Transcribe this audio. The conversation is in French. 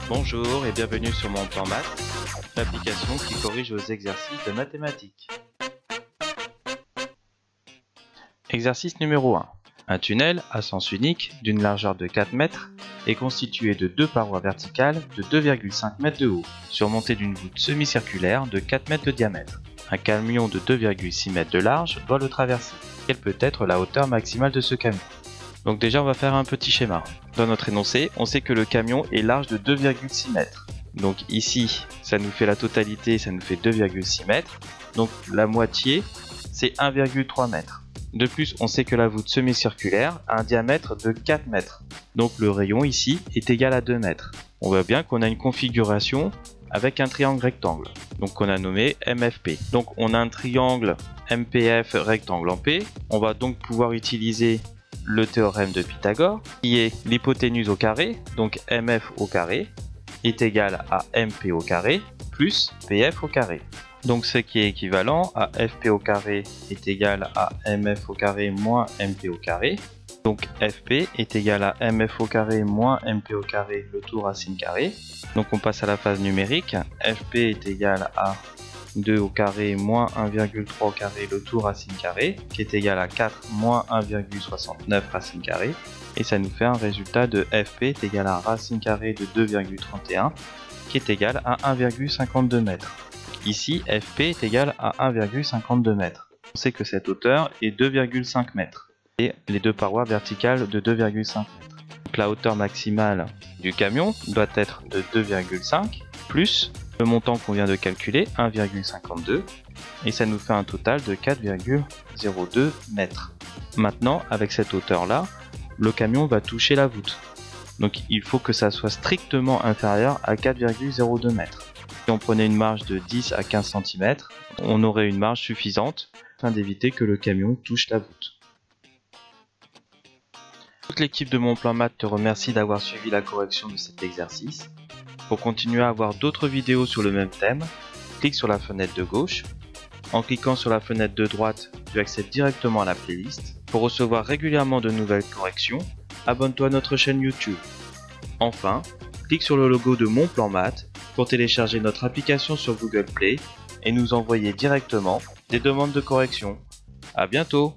Bonjour et bienvenue sur Mon Plan Maths, l'application qui corrige vos exercices de mathématiques. Exercice numéro 1. Un tunnel à sens unique d'une largeur de 4 mètres est constitué de deux parois verticales de 2,5 mètres de haut, surmontées d'une voûte semi-circulaire de 4 mètres de diamètre. Un camion de 2,6 mètres de large doit le traverser. Quelle peut être la hauteur maximale de ce camion? Donc déjà on va faire un petit schéma. Dans notre énoncé, on sait que le camion est large de 2,6 mètres. Donc ici, ça nous fait la totalité, ça nous fait 2,6 mètres. Donc la moitié, c'est 1,3 mètres. De plus, on sait que la voûte semi-circulaire a un diamètre de 4 mètres. Donc le rayon ici est égal à 2 mètres. On voit bien qu'on a une configuration avec un triangle rectangle. Donc on a nommé MFP. Donc on a un triangle MPF rectangle en P. On va donc pouvoir utiliser le théorème de Pythagore, qui est l'hypoténuse au carré, donc MF au carré, est égal à MP au carré, plus PF au carré. Donc ce qui est équivalent à FP au carré est égal à MF au carré moins MP au carré. Donc FP est égal à MF au carré moins MP au carré, le tout racine carrée. Donc on passe à la phase numérique. FP est égal à 2 au carré moins 1,3 au carré, le tout racine carrée, qui est égal à 4 moins 1,69 racine carrée. Et ça nous fait un résultat de FP est égal à racine carrée de 2,31, qui est égal à 1,52 mètres. Ici, FP est égal à 1,52 mètres. On sait que cette hauteur est 2,5 mètres. Et les deux parois verticales de 2,5 mètres. Donc la hauteur maximale du camion doit être de 2,5 plus le montant qu'on vient de calculer, 1,52, et ça nous fait un total de 4,02 mètres. Maintenant, avec cette hauteur-là, le camion va toucher la voûte. Donc il faut que ça soit strictement inférieur à 4,02 mètres. Si on prenait une marge de 10 à 15 cm, on aurait une marge suffisante afin d'éviter que le camion touche la voûte. Toute l'équipe de Mon Plan Maths te remercie d'avoir suivi la correction de cet exercice. Pour continuer à avoir d'autres vidéos sur le même thème, clique sur la fenêtre de gauche. En cliquant sur la fenêtre de droite, tu accèdes directement à la playlist. Pour recevoir régulièrement de nouvelles corrections, abonne-toi à notre chaîne YouTube. Enfin, clique sur le logo de Mon Plan Maths pour télécharger notre application sur Google Play et nous envoyer directement des demandes de correction. À bientôt!